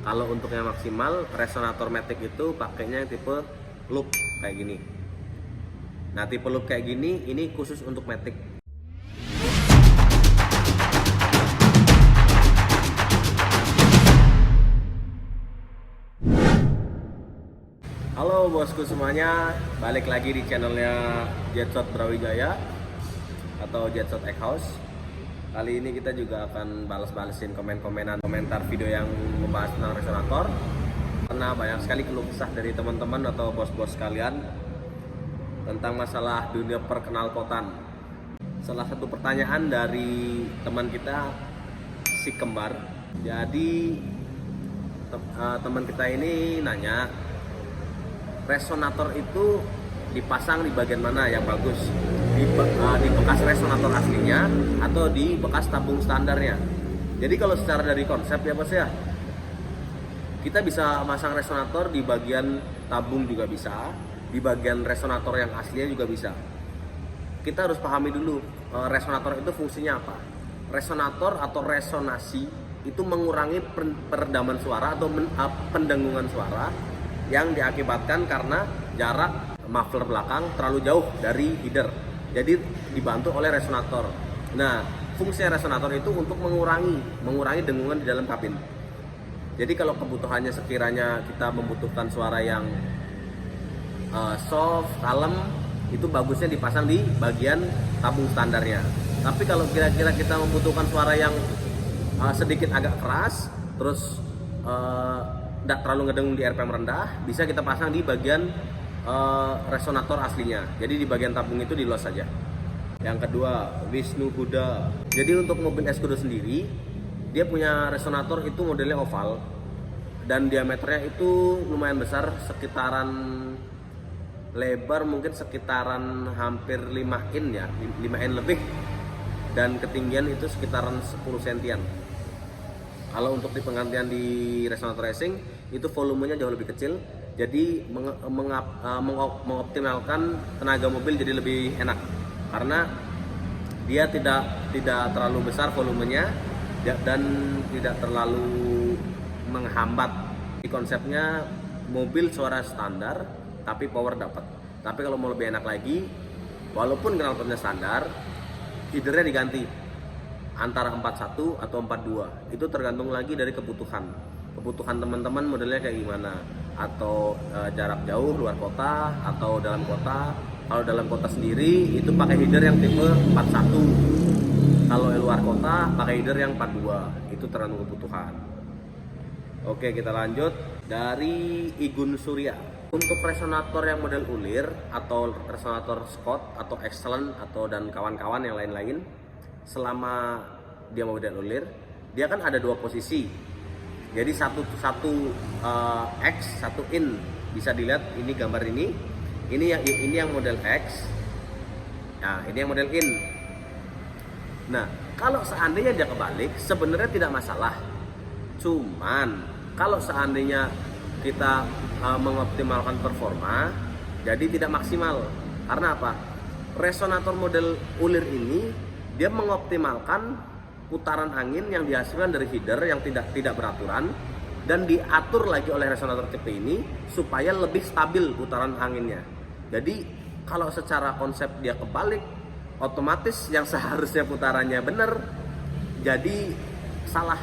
Kalau untuk yang maksimal, resonator matic itu pakainya yang tipe loop kayak gini. Nah, tipe loop kayak gini ini khusus untuk matic. Halo bosku semuanya, balik lagi di channelnya Jetshot Brawijaya atau Jetshot Egg House. Kali ini kita juga akan balas-balesin komentar video yang membahas tentang resonator, karena banyak sekali keluh kesah dari teman-teman atau bos-bos kalian tentang masalah dunia perkenalpotan. Salah satu pertanyaan dari teman kita si kembar. Jadi teman kita ini nanya, resonator itu dipasang di bagian mana yang bagus? Di bekas resonator aslinya atau di bekas tabung standarnya? Jadi kalau secara dari konsep ya bos ya, kita bisa masang resonator di bagian tabung juga bisa, di bagian resonator yang aslinya juga bisa. Kita harus pahami dulu resonator itu fungsinya apa. Resonator atau resonasi itu mengurangi peredaman suara atau pendengungan suara yang diakibatkan karena jarak muffler belakang terlalu jauh dari header. Jadi dibantu oleh resonator. Nah, fungsi resonator itu untuk mengurangi dengungan di dalam kabin. Jadi kalau kebutuhannya sekiranya kita membutuhkan suara yang soft, kalem, itu bagusnya dipasang di bagian tabung standarnya. Tapi kalau kira-kira kita membutuhkan suara yang sedikit agak keras, terus tidak terlalu ngedengung di RPM rendah, bisa kita pasang di bagian resonator aslinya. Jadi di bagian tabung itu di los saja. Yang kedua, Wisnu Huda. Jadi untuk mobil Escudo sendiri, dia punya resonator itu modelnya oval dan diameternya itu lumayan besar, sekitaran lebar mungkin sekitaran hampir 5 in ya, 5 in lebih, dan ketinggian itu sekitaran 10 sentian. Kalau untuk di penggantian di resonator racing itu volumenya jauh lebih kecil, jadi mengoptimalkan tenaga mobil jadi lebih enak karena dia tidak terlalu besar volumenya dan tidak terlalu menghambat. Di konsepnya mobil suara standar tapi power dapat. Tapi kalau mau lebih enak lagi, walaupun knalpotnya standar, feedernya diganti antara 41 atau 42. Itu tergantung lagi dari kebutuhan teman-teman modelnya kayak gimana, atau jarak jauh luar kota atau dalam kota. Kalau dalam kota sendiri itu pakai header yang tipe 41, kalau luar kota pakai header yang 42. Itu tergantung kebutuhan. Oke, kita lanjut dari Igun Surya. Untuk resonator yang model ulir atau resonator Scott atau Excellent atau dan kawan-kawan yang lain-lain, selama dia model ulir, dia kan ada dua posisi. Jadi satu X, satu in. Bisa dilihat ini gambar ini. Ini yang model X. Nah, ini yang model in. Nah, kalau seandainya dia kebalik, sebenarnya tidak masalah. Cuman kalau seandainya kita mengoptimalkan performa, jadi tidak maksimal. Karena apa? Resonator model ulir ini dia mengoptimalkan putaran angin yang dihasilkan dari header yang tidak beraturan, dan diatur lagi oleh resonator tipe ini supaya lebih stabil putaran anginnya. Jadi kalau secara konsep dia kebalik, otomatis yang seharusnya putarannya benar jadi salah.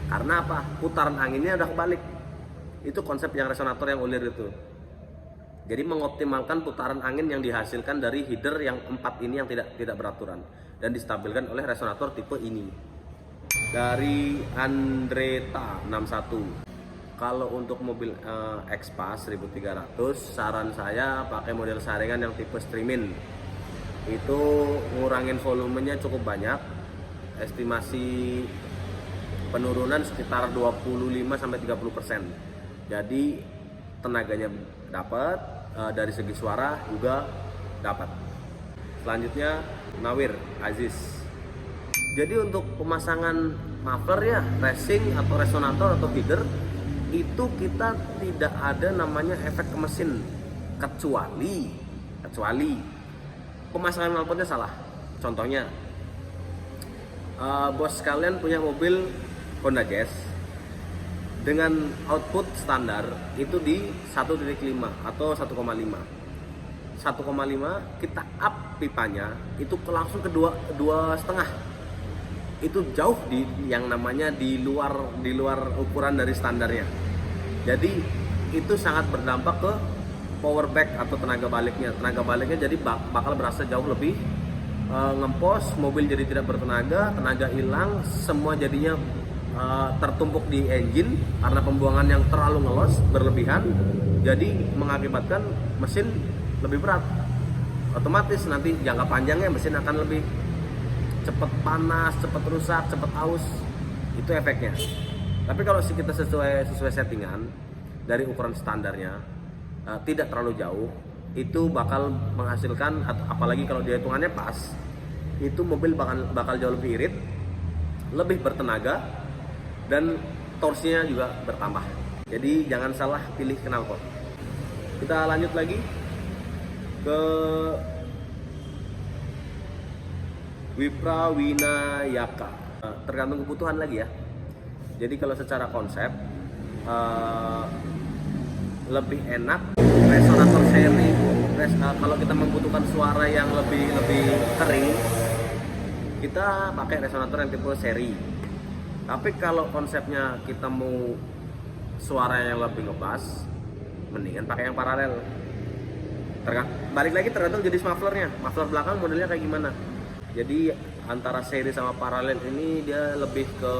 Karena apa? Putaran anginnya udah kebalik. Itu konsep yang resonator yang ulir itu. Jadi mengoptimalkan putaran angin yang dihasilkan dari header yang 4 ini yang tidak beraturan dan distabilkan oleh resonator tipe ini. Dari Andreta 61. Kalau untuk mobil X-Pass 1300, saran saya pakai model saringan yang tipe Streamin. Itu ngurangin volumenya cukup banyak. Estimasi penurunan sekitar 25-30%. Jadi tenaganya dapat, dari segi suara juga dapat. Selanjutnya Nawir Aziz. Jadi untuk pemasangan muffler ya, racing atau resonator atau header, itu kita tidak ada namanya efek ke mesin, kecuali pemasangan knalpotnya salah. Contohnya bos kalian punya mobil Honda Jazz, dengan output standar itu di 1.5 atau 1,5. 1,5 kita up pipanya itu langsung ke 2,5. Itu jauh yang namanya di luar ukuran dari standarnya. Jadi itu sangat berdampak ke power back atau tenaga baliknya. Tenaga baliknya jadi bakal berasa jauh lebih ngempos, mobil jadi tidak bertenaga, tenaga hilang, semua jadinya tertumpuk di engine karena pembuangan yang terlalu ngelos berlebihan, jadi mengakibatkan mesin lebih berat. Otomatis nanti jangka panjangnya mesin akan lebih cepat panas, cepat rusak, cepat aus. Itu efeknya. Tapi kalau kita sesuai settingan dari ukuran standarnya, tidak terlalu jauh, itu bakal menghasilkan, apalagi kalau dia hitungannya pas, itu mobil bakal jauh lebih irit, lebih bertenaga, dan torsinya juga bertambah. Jadi jangan salah pilih knalpot. Kita lanjut lagi ke Wipra Winayaka. Tergantung kebutuhan lagi ya. Jadi kalau secara konsep lebih enak resonator seri. Kalau kita membutuhkan suara yang lebih kering, kita pakai resonator yang tipe seri. Tapi kalau konsepnya kita mau suara yang lebih ngebas, mendingan pakai yang paralel. Balik lagi tergantung jenis mufflernya. Muffler belakang modelnya kayak gimana. Jadi antara seri sama paralel ini dia lebih ke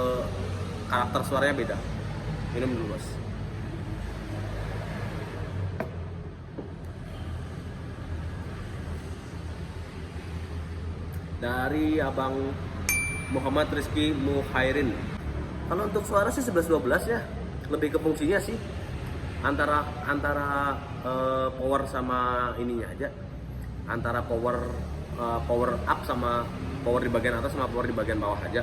karakter suaranya beda. Minum dulu bos. Dari Abang Muhammad Rizky Muhairin. Kalau untuk suara sih 11-12 ya, lebih ke fungsinya sih antara power sama ininya aja, antara power up sama power di bagian atas sama power di bagian bawah aja.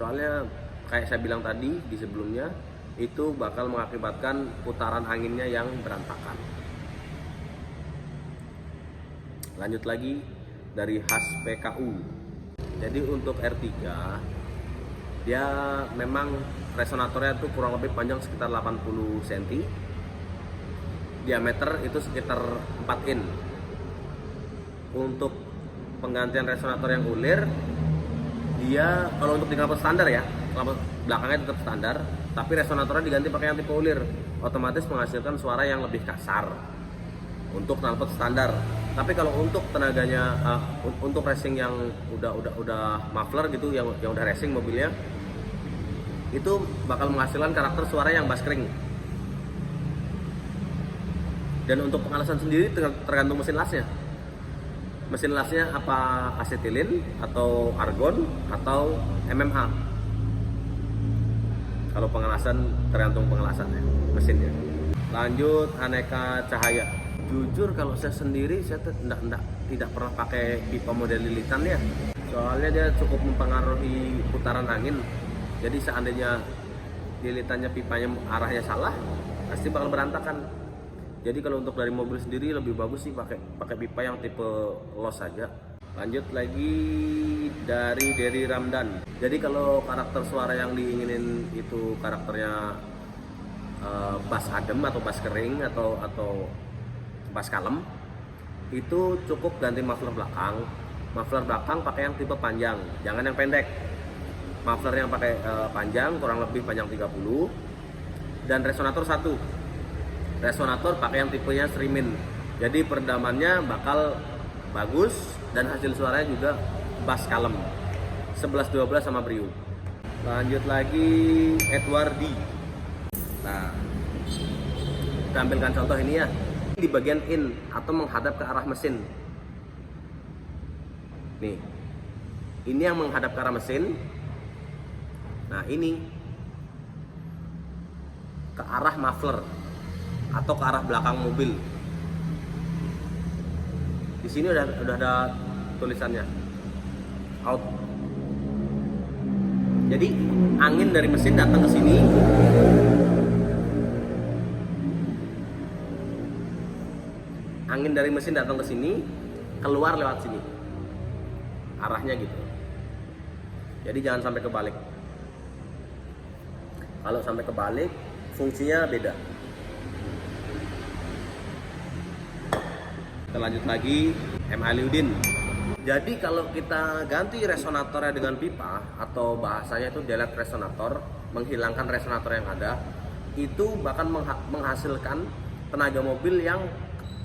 Soalnya kayak saya bilang tadi di sebelumnya, itu bakal mengakibatkan putaran anginnya yang berantakan. Lanjut lagi dari Has PKU. Jadi untuk R3 dia memang resonatornya tuh kurang lebih panjang sekitar 80 cm, diameter itu sekitar 4 in. Untuk penggantian resonator yang ulir, dia kalau untuk di knalpot standar ya, knalpot belakangnya tetap standar, tapi resonatornya diganti pakai yang tipe ulir, otomatis menghasilkan suara yang lebih kasar untuk knalpot standar. Tapi kalau untuk tenaganya untuk racing yang udah muffler gitu, yang udah racing mobilnya, itu bakal menghasilkan karakter suara yang bass kering. Dan untuk pengalasan sendiri tergantung mesin lasnya. Mesin lasnya apa asetilin atau argon atau MMA. Kalau pengelasan tergantung pengelasannya, mesinnya. Lanjut aneka cahaya. Jujur kalau saya sendiri saya tidak pernah pakai pipa model lilitan ya. Soalnya dia cukup mempengaruhi putaran angin. Jadi seandainya lilitannya pipanya arahnya salah, pasti bakal berantakan. Jadi kalau untuk dari mobil sendiri lebih bagus sih pakai pipa yang tipe los saja. Lanjut lagi dari Derry Ramdan. Jadi kalau karakter suara yang diinginin itu karakternya bass adem atau bass kering atau bass kalem, itu cukup ganti muffler belakang. Muffler belakang pakai yang tipe panjang, jangan yang pendek. Muffler yang pakai panjang, kurang lebih panjang 30, dan resonator 1. Resonator pakai yang tipenya Shrimin. Jadi peredamannya bakal bagus dan hasil suaranya juga bass kalem. 11-12 sama Brio. Lanjut lagi Edward D. Nah, tampilkan contoh ini ya. Di bagian in atau menghadap ke arah mesin. Nih. Ini yang menghadap ke arah mesin. Nah, ini ke arah muffler atau ke arah belakang mobil. Di sini udah ada tulisannya out. Jadi angin dari mesin datang ke sini. Angin dari mesin datang ke sini, keluar lewat sini. Arahnya gitu. Jadi jangan sampai kebalik. Kalau sampai kebalik, fungsinya beda. Kita lanjut lagi, M. Aliuddin. Jadi kalau kita ganti resonatornya dengan pipa, atau bahasanya itu delete resonator, menghilangkan resonator yang ada, itu bahkan menghasilkan tenaga mobil yang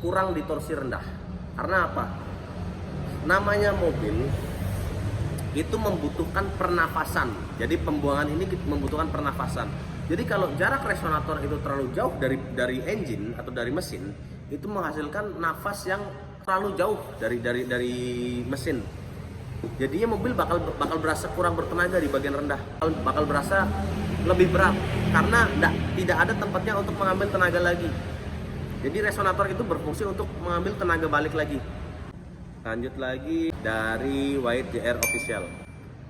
kurang di torsi rendah. Karena apa? Namanya mobil itu membutuhkan pernafasan. Jadi pembuangan ini membutuhkan pernafasan. Jadi kalau jarak resonator itu terlalu jauh dari engine atau dari mesin, itu menghasilkan nafas yang terlalu jauh dari mesin. Jadinya mobil bakal berasa kurang bertenaga di bagian rendah, bakal berasa lebih berat karena tidak ada tempatnya untuk mengambil tenaga lagi. Jadi resonator itu berfungsi untuk mengambil tenaga balik lagi. Lanjut lagi dari White JR Official.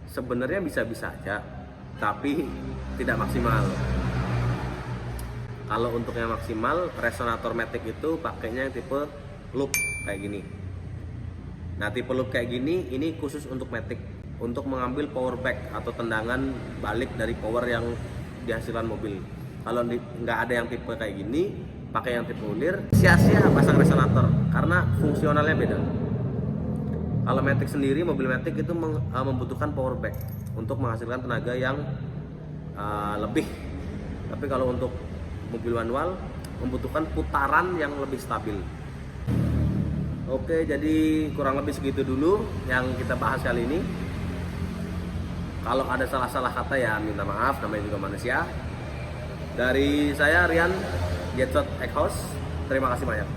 Sebenarnya bisa-bisa aja, tapi tidak maksimal. Kalau untuk yang maksimal, resonator Matic itu pakainya yang tipe loop kayak gini. Nah, tipe loop kayak gini ini khusus untuk Matic, untuk mengambil power back atau tendangan balik dari power yang dihasilkan mobil. Kalau nggak ada yang tipe kayak gini, pakai yang tipe ulir, sia-sia pasang resonator karena fungsionalnya beda. Kalau Matic sendiri, mobil Matic itu membutuhkan power back untuk menghasilkan tenaga yang lebih. Tapi kalau untuk mobil manual membutuhkan putaran yang lebih stabil. Oke, jadi kurang lebih segitu dulu yang kita bahas kali ini. Kalau ada salah-salah kata ya minta maaf, namanya juga manusia. Dari saya Rian, Jetshot Egghouse. Terima kasih banyak.